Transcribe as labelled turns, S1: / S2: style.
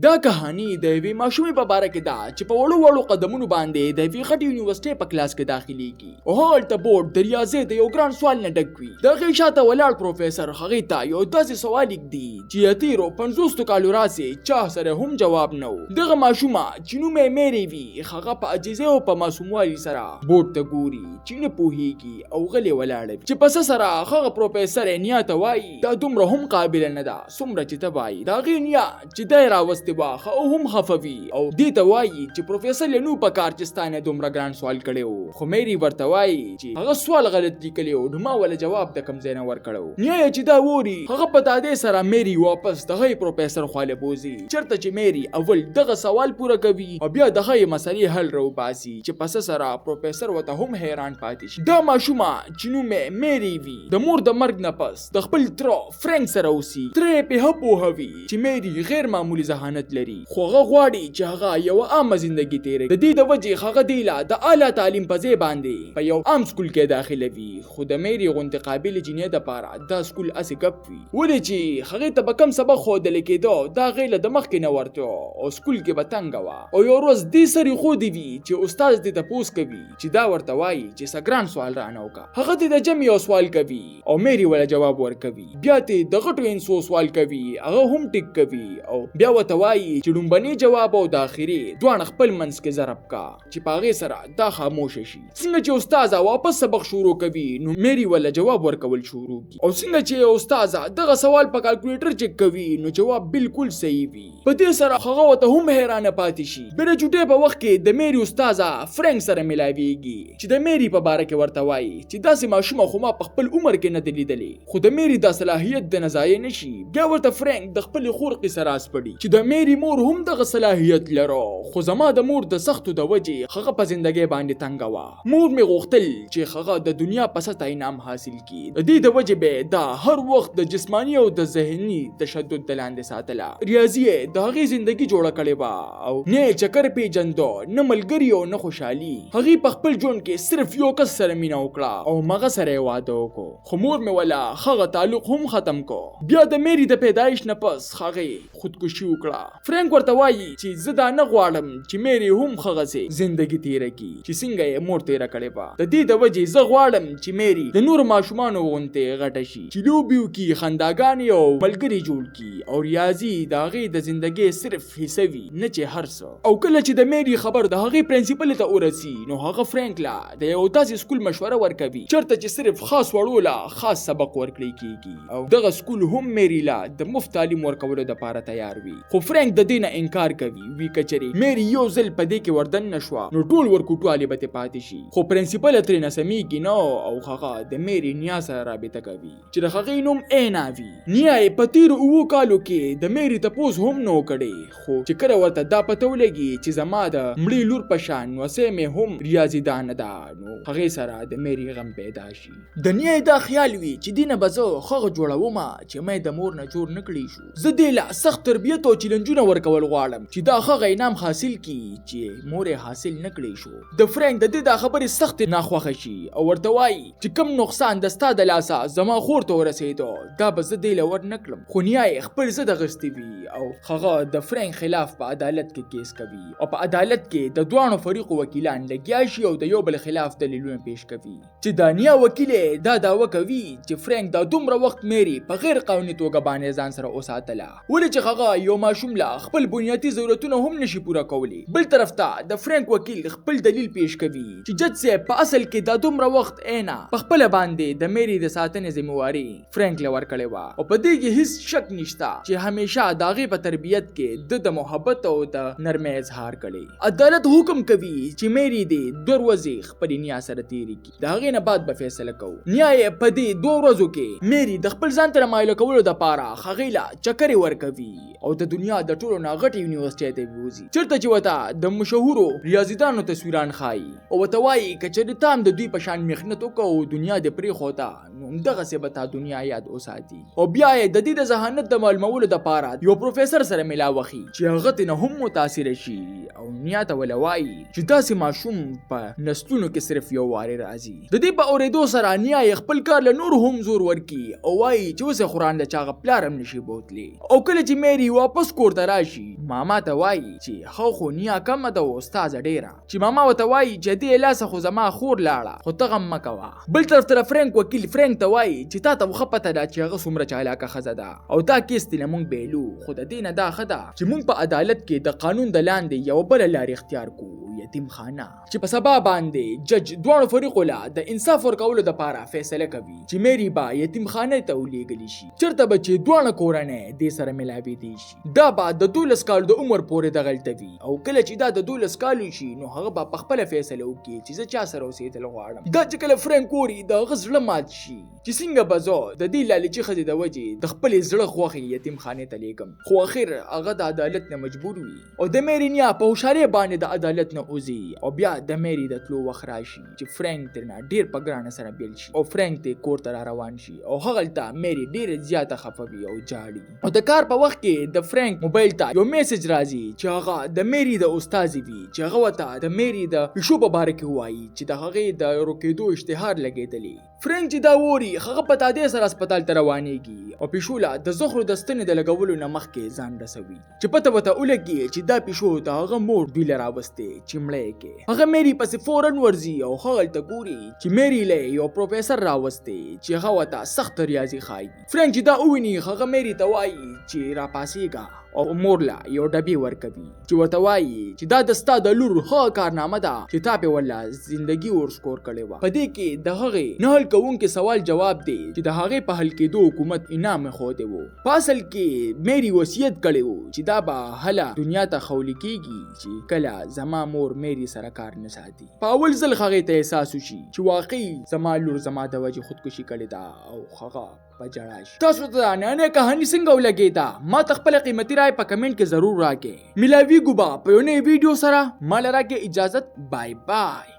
S1: دا کہانی د یوې ماشومې په باره کې ده چې په وړو وړو قدمونو باندې د یوې غټې یونیورسټۍ په کلاس کې داخليږي او هلته بورډ د ریاضي د یو ګران سوال نه ډک وي. د هغې شاته ولاړ پروفیسر هغې ته یو داسې سوال ږدي چې د تېرو 50 کالو راځي چا سره هم جواب نه و. دغه ماشومه چې نوم یې میری وي هغه په عاجزۍ او په معصوموالي سره بورډ ته ګوري چې نه پوهېږي او غلې ولاړه وي چې په څه سره هغه پروفیسر یې نیا ته وایي دا دومره هم قابله نه ده څومره چې ته وایي. د هغې نیا چې دی راوستې واخه او هم خفوي او دې ته وایي چې پروفیسر یې نو په کار چې ستا نه دومره ګران سوال کړی و خو میری ورته وایي چې هغه سوال غلط لیکلی و نو ما ولې جواب د کوم ځای نه ورکړی. نیا یې چې دا ووري هغه په تادې سره میری واپس دغه پروفیسر خواله بوزي چېرته چې میری اول دغه سوال پوره کوي او بیا دغه مسلې حل راوباسي چې پس سره پروفیسر ورته هم حیران پاتې شي. دا ماشومه چې نوم یې میری وي د مور د مرګ نه پس د خپل تره فرانک سره اوسي. تره یې په پوهوي چې میری غیر معمولي ذهانت لري خو هغه غواړي چې هغه یو عامه ژوندۍ تیري. د دې د وجې هغه دی لا د اعلی تعلیم په ځای باندې په یو عام سکول کې داخلوي خو د میری غونډې قابل جنې د پاره دا سکول اسې ګپ وي ولې چې هغه ته به کم سبق ښودل کېدو دا غیله د مخکې نه ورته او سکول کې به تنګه وه او یو ورځ دې سرې ښودې وي چې استاد دې تپوس کوي چې دا ورته وایي چې څه ګران سوال رانه وکړه. هغه دې د جمع یو سوال کوي او میری ولا جواب ورکوي بیا دې د غټو انسو سوال کوي هغه هم ټیک کوي او بیا ورته وایي چې لومبني جواب او د اخري دوه خپل منځ کې ضرب کا چې پاغه سره دا خاموش شي. څنګه چې استاد واپس سبق شروع کوي نو میری ولا جواب ورکول شروع کی او څنګه چې استاد دغه سوال په کیلکولیټر چک کوي نو جواب بالکل صحیح وي. په دې سره هغه ته هم حیرانه پاتې شي. بل چټه په وخت کې د میری استاد فرانک سره ملاويږي چې د میری په باره کې ورته وایي چې داسې ماشومه خو ما په خپل عمر کې نه لیدلې خو د میری د صلاحیت د نزای نشي. بیا ورته فرانک د خپل خور قصه راس پړي چې د میری مور هم دغه صلاحیت لرو خو زما د مور د سختو د وجې هغه په زندګۍ باندې تنګه وه. مور مې غوښتل چې هغه د دنیا په سطح انعام حاصل کړي. د دې د وجې به دا هر وخت د جسمانی او د ذهني تشدد د لاندې ساتله. ریاضي د هغې زندګي جوړه کړې وه او نه چکر پیژندو نه ملګري او نه خوشحالي. هغې په خپل ژوند کې صرف یو کس سره مینه وکړه او مغه سره یې واده وکړو خو مور مې ولا هغه تعلق هم ختم کو. بیا د میری د پیدایش نه پس هغې خودکشي وکړه. فرانک ورته وایي چې زه دا نه غواړم چې میری هم هغسې زندګي تیره کړي چې څنګه یې مور تیره کړې وه. د دې د وجې زه غواړم چې میری د نورو ماشومانو غوندې غټه شي چې لوبې وکړي خنداګانې او ملګري جوړ کړي او ریاضي د هغې د زندګۍ صرف حصه وي نه چې هر څه. او کله چې د میری خبر د هغې پرنسپل ته ورسي نو هغه فرانک لا د یو داسې سکول مشوره ورکوي چېرته چې صرف خاص وړو لا خاص سبق ورکړی کېږي او دغه سکول هم میری لا د مفت تعلیم ورکولو دپاره تیار وي. خو فرانک د دې نه انکار کوي وی کچري میری یو ځل په دې کې وردن نشوه نو ټول ورکوټوالې به پاتې شي. خو پرنسپل ترې نه سمیږي نو او هغه د میری نیا سره رابطه کوي چې د هغې نوم اینا وي. نیا یې په تېرو 7 کالو کې د میری تپوس هم نو کړی خو چې کله ورته دا پته ولګي چې زما د مړې لور په شان وسې مې هم ریاضیدانه ده نو هغې سره د میری غم پیدا شي. د نیا دا خیال وي چې دینه به زه هغه جوړوم چې مې د مور نه جوړ نه کړی شو. زه دې له سخت تربیت او چیلنجونه ورکول غواړم چې دا هغه انعام حاصل کی چې مور حاصل نکړي شو. د فرانک د دې د خبرې سخت ناخوښه شي او ورته وایي چې کم نقصان د ستا د لاسه زما خور ته ورسېدو دا به زه دې له ور نه کړم. خو نیا یې خپل ضد اخیستی وي او هغه د فرانک خلاف په عدالت کې کیس کوي او په عدالت کې د دوانو فریقو وکیلان لګیا شي او د یو بل خلاف دلیلونه پیش کوي چې د نیا وکیل دا دعوه کوي چې فرانک دا دومره وخت میری په غیر قانوني توګه باندې ځان سره وساتله ولې چې هغه یو ماشوم لا خپل بنیادي ضرورتونه هم نشي پوره کولی. بل طرف ته د فرانک وکیل خپل دلیل پیش کوي چې جج صاحب په اصل کې دا دومره وخت اینا په خپل باندې د میری د ساتنې ذمہواری فرانک له ورکړې وه او په دې کې هیڅ شک نشته چې همیشه د هغې په تربیت کې د محبت او د نرمۍ اظهار کړی. عدالت حکم کوي چې میری دې 2 ورځې خپلې نیا سره تېرې کړي د هغې نه بعد به فیصله کوو. نیا یې په دې 2 ورځو کې میری د خپل ځان ته مایله کولو دپاره هغې له چکرې ورکوي او د دنیا د ټولو نه غټې یونیورسټۍ ته بوځي چېرته چې ورته د مشهورو ریاضیدانو تصویران ښایي او ورته وایي که چېرې تا هم د دوی په شان محنت وکړه او دنیا دې پرېښوده نو همدغسې به تا دنیا یاد وساتي. او بیا یې د دې د ذهانت د معلومولو دپاره یو پروفیسر سره ملاوخي چې هغه ترې نه هم متاثره شي او نیا ته وله وایي چې داسې ماشوم په نسلونو کې صرف یو وارې راځي. د دې په اورېدو سره نیا یې خپل کار له نورو هم زور ورکي او وایي چې اوس یې خوران د چا هغه پلار هم نشي بوتلی. او کله چې میری واپس کور کور ته راشي ماما ته وایي چې خو نیا کمه ده او استاد ډیره چې ماما وته وایي چې دې لاسه خو زما خور لاړه خو ته غم مه کوه بل طرف ته فرانک وکیل فرانک ته وایي چې تا ته خو پته ده چې هغه څومره چالاکه ښځه ده او دا کیس ترې موږ بیلو خو د دې نه دا ښه ده چې موږ په عدالت کې د قانون د لاندې یوه بله لارې اختیار کړو یتیم خانه چې په سبا باندې جج دواړو فریقو له د انصاف ورکولو دپاره فیصله کوي چې میری با یتیم خانه ته ولېږلی شي چېرته به چې دواړه کورنۍ دې سره ملاوېدی شي دا به د 12 کالو د عمر پورې دغلته وي او کله چې دا د 12 کالو شي نو هغه به په خپله فیصله وکړي چې زه چا سره اوسېدل غواړم دا چې کله فرانک ګوري د هغه زړه مات شي چې څنګه به زه د دې لالچي ښځې د وجې د خپلې زړه خوښې یتیم خانې ته لیږم خو اخر هغه د عدالت نه مجبور وي او د میری نیا په هوښیارۍ باندې د عدالت نه وځي او بیا د میری د تلو وخت راشي چې فرانک ترنه ډیر په ګرانه سره بیل شي او فرانک ته کور ته را روان شي او هغلته میری ډیره زیاته خفه وي او جاړي او د کار په وخت کې د فرانک موبایل ته یو میسج راځي چې هغه د میری د استاد وي چې هغه ورته د میری د پیشو په باره کې وایي چې د هغې د روکېدو اشتهار لګېدلی فرانک چې دا ووري هغه په تادې سره هسپتال ته روانېږي او پیشو له د زخرو د ستنې د لګولو نه مخکې ځان رسوي چې پته ورته ولګي چې دا پیشو د هغه مور دوی له راوستې چې مړی کې هغه میری پسې فورن ورځي او هغلته ګوري چې میری له یو پروفیسر راوستې چې هغه ورته سخت ریاضي ښایي فرانک چې دا وویني هغه میری ته وایي چې راپاسېږه او مور له یو ډبې ورکوي چې ورته وایي چې دا د ستا د لور ښه کارنامه ده چې تا پې ورله زندګي ورسکور کړې وه په دې کې د هغې نه حل کوونکي سوال جواب دی چې د هغې په حل کېدو حکومت انعام ایښودی و په اصل کې میری وصیت کړی و چې دا به هله دنیا ته خولی کېږي چې کله زما مور میری سره کار نه ساتي په اول ځل هغې ته احساس وشي چې واقعي زما لور زما د وجې خودکشي کړې ده او هغه په جړا شي تاسو ته دا نانې کهاني څنګه ولګېده ما ته خپله قیمتي رای په کمنټ کې ضرور راکې ملاویږو به په یو نوي ویډیو سره ما له راکې اجازت بای بای